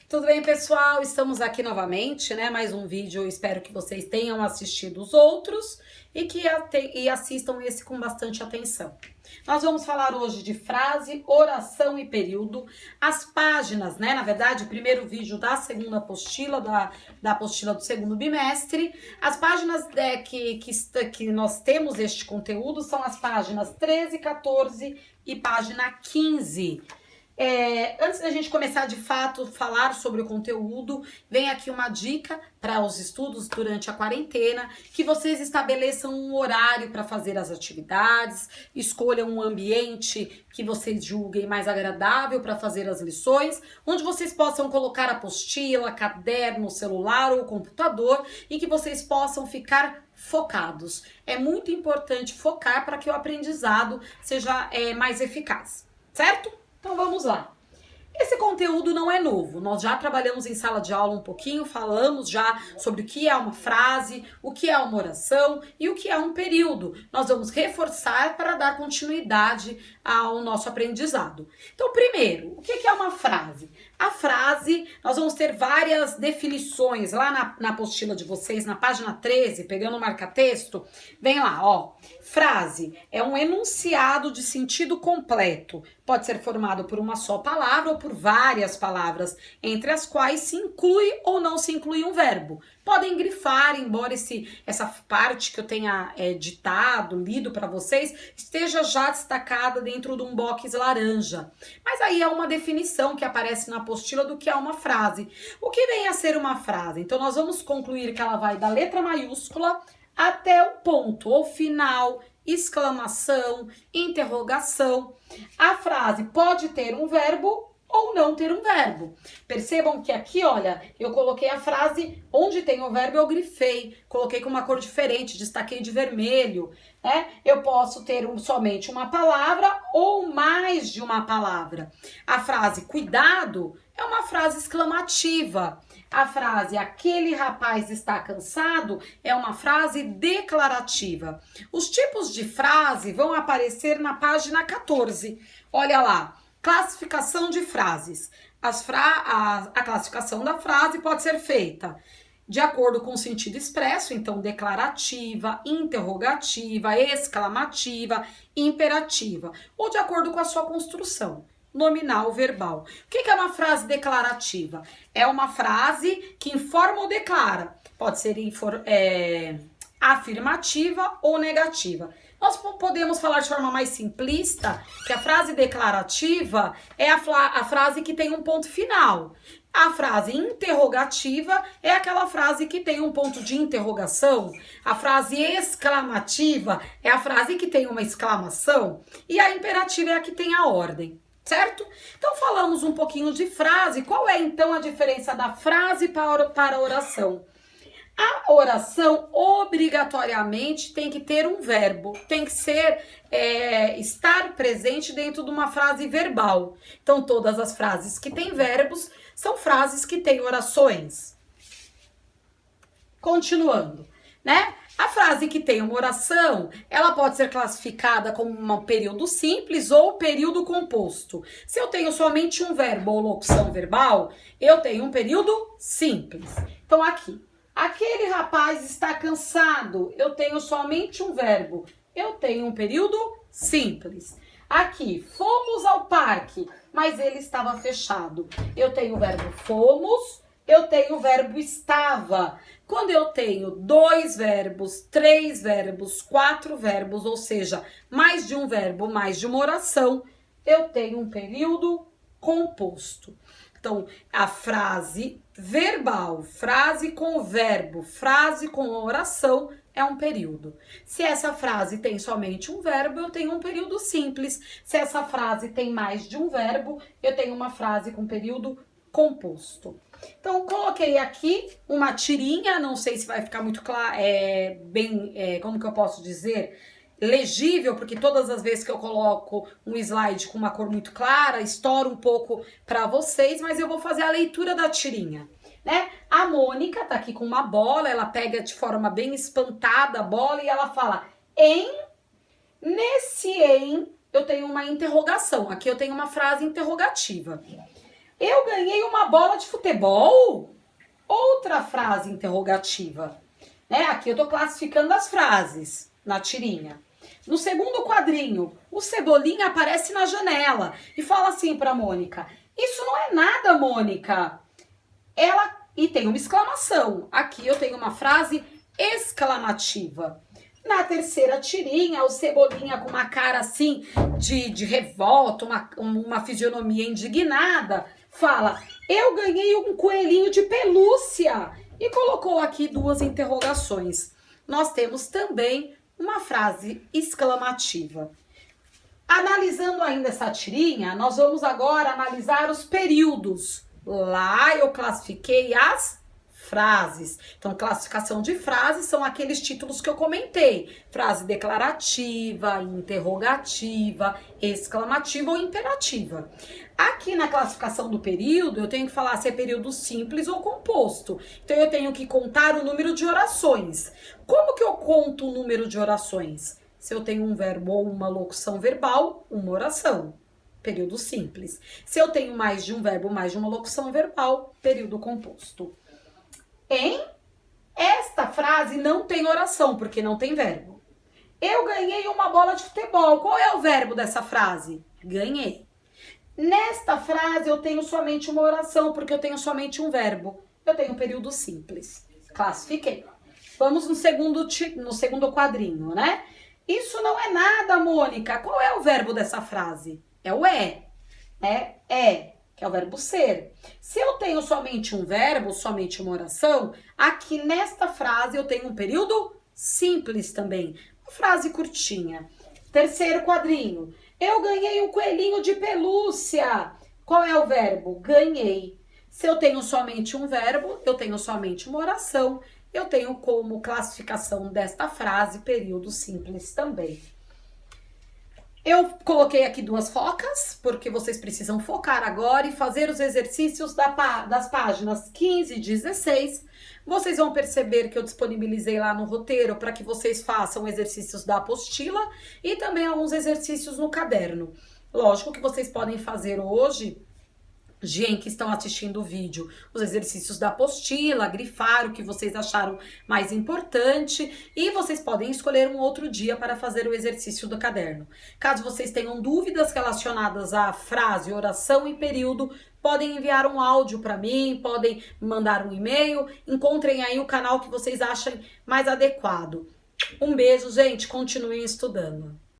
Tudo bem, pessoal? Estamos aqui novamente, né? Mais um vídeo. Eu espero que vocês tenham assistido os outros e assistam esse com bastante atenção. Nós vamos falar hoje de frase, oração e período. As páginas, né? Na verdade, o primeiro vídeo da segunda apostila, da apostila do segundo bimestre. As páginas que nós temos este conteúdo são as páginas 13, 14 e página 15. Antes da gente começar de fato a falar sobre o conteúdo, vem aqui uma dica para os estudos durante a quarentena, que vocês estabeleçam um horário para fazer as atividades, escolham um ambiente que vocês julguem mais agradável para fazer as lições, onde vocês possam colocar apostila, caderno, celular ou computador e que vocês possam ficar focados. É muito importante focar para que o aprendizado seja mais eficaz, certo? Então vamos lá. Esse conteúdo não é novo, nós já trabalhamos em sala de aula um pouquinho, falamos já sobre o que é uma frase, o que é uma oração e o que é um período. Nós vamos reforçar para dar continuidade ao nosso aprendizado. Então, primeiro, o que é uma frase? A frase, nós vamos ter várias definições lá na apostila de vocês, na página 13, pegando o marca-texto, vem lá, ó. Frase é um enunciado de sentido completo. Pode ser formado por uma só palavra ou por várias palavras, entre as quais se inclui ou não se inclui um verbo. Podem grifar, embora essa parte que eu tenha ditado, lido para vocês, esteja já destacada dentro de um box laranja. Mas aí é uma definição que aparece na apostila do que é uma frase. O que vem a ser uma frase? Então nós vamos concluir que ela vai da letra maiúscula até o ponto, ou final, exclamação, interrogação. A frase pode ter um verbo ou não ter um verbo. Percebam que aqui, olha, eu coloquei a frase onde tem o verbo, eu grifei, coloquei com uma cor diferente, destaquei de vermelho, né? Eu posso ter somente uma palavra ou mais de uma palavra. A frase cuidado é uma frase exclamativa. A frase aquele rapaz está cansado é uma frase declarativa. Os tipos de frase vão aparecer na página 14. Olha lá. Classificação de frases. A classificação da frase pode ser feita de acordo com o sentido expresso, então declarativa, interrogativa, exclamativa, imperativa, ou de acordo com a sua construção, nominal, verbal. O que é uma frase declarativa? É uma frase que informa ou declara. Pode ser afirmativa ou negativa. Nós podemos falar de forma mais simplista que a frase declarativa é a frase que tem um ponto final. A frase interrogativa é aquela frase que tem um ponto de interrogação. A frase exclamativa é a frase que tem uma exclamação. E a imperativa é a que tem a ordem, certo? Então falamos um pouquinho de frase. Qual é então a diferença da frase para a oração? A oração obrigatoriamente tem que ter um verbo, tem que ser, estar presente dentro de uma frase verbal. Então, todas as frases que têm verbos são frases que têm orações. Continuando, né? A frase que tem uma oração, ela pode ser classificada como um período simples ou período composto. Se eu tenho somente um verbo ou locução verbal, eu tenho um período simples. Então, aqui. Aquele rapaz está cansado. Eu tenho somente um verbo. Eu tenho um período simples. Aqui, fomos ao parque, mas ele estava fechado. Eu tenho o verbo fomos, eu tenho o verbo estava. Quando eu tenho 2 verbos, 3 verbos, 4 verbos, ou seja, mais de um verbo, mais de uma oração, eu tenho um período composto. Então, a frase verbal, frase com o verbo, frase com oração é um período. Se essa frase tem somente um verbo, eu tenho um período simples. Se essa frase tem mais de um verbo, eu tenho uma frase com período composto. Então, coloquei aqui uma tirinha, não sei se vai ficar muito claro, como que eu posso dizer? Legível, porque todas as vezes que eu coloco um slide com uma cor muito clara, estoura um pouco para vocês, mas eu vou fazer a leitura da tirinha, né? A Mônica tá aqui com uma bola, ela pega de forma bem espantada a bola e ela fala nesse eu tenho uma interrogação, aqui eu tenho uma frase interrogativa. Eu ganhei uma bola de futebol? Outra frase interrogativa. Né? Aqui eu tô classificando as frases na tirinha. No segundo quadrinho, o Cebolinha aparece na janela e fala assim pra Mônica: isso não é nada, Mônica. E tem uma exclamação. Aqui eu tenho uma frase exclamativa. Na terceira tirinha, o Cebolinha com uma cara assim de revolta, uma fisionomia indignada, fala: eu ganhei um coelhinho de pelúcia. E colocou aqui duas interrogações. Nós temos também uma frase exclamativa. Analisando ainda essa tirinha, nós vamos agora analisar os períodos. Lá eu classifiquei as frases. Então, classificação de frases são aqueles títulos que eu comentei. Frase declarativa, interrogativa, exclamativa ou imperativa. Aqui na classificação do período, eu tenho que falar se é período simples ou composto. Então, eu tenho que contar o número de orações. Como que eu conto o número de orações? Se eu tenho um verbo ou uma locução verbal, uma oração. Período simples. Se eu tenho mais de um verbo, mais de uma locução verbal, período composto. Esta frase não tem oração, porque não tem verbo. Eu ganhei uma bola de futebol. Qual é o verbo dessa frase? Ganhei. Nesta frase eu tenho somente uma oração, porque eu tenho somente um verbo. Eu tenho um período simples. Classifiquei. Vamos no segundo quadrinho, né? Isso não é nada, Mônica. Qual é o verbo dessa frase? É o né? Que é o verbo ser. Se eu tenho somente um verbo, somente uma oração, aqui nesta frase eu tenho um período simples também. Uma frase curtinha. Terceiro quadrinho. Eu ganhei um coelhinho de pelúcia. Qual é o verbo? Ganhei. Se eu tenho somente um verbo, eu tenho somente uma oração, eu tenho como classificação desta frase período simples também. Eu coloquei aqui duas focas, porque vocês precisam focar agora e fazer os exercícios das páginas 15 e 16. Vocês vão perceber que eu disponibilizei lá no roteiro para que vocês façam exercícios da apostila e também alguns exercícios no caderno. Lógico que vocês podem fazer hoje, gente que estão assistindo o vídeo, os exercícios da apostila, grifar o que vocês acharam mais importante e vocês podem escolher um outro dia para fazer o exercício do caderno. Caso vocês tenham dúvidas relacionadas à frase, oração e período, podem enviar um áudio para mim, podem mandar um e-mail, encontrem aí o canal que vocês achem mais adequado. Um beijo, gente, continuem estudando.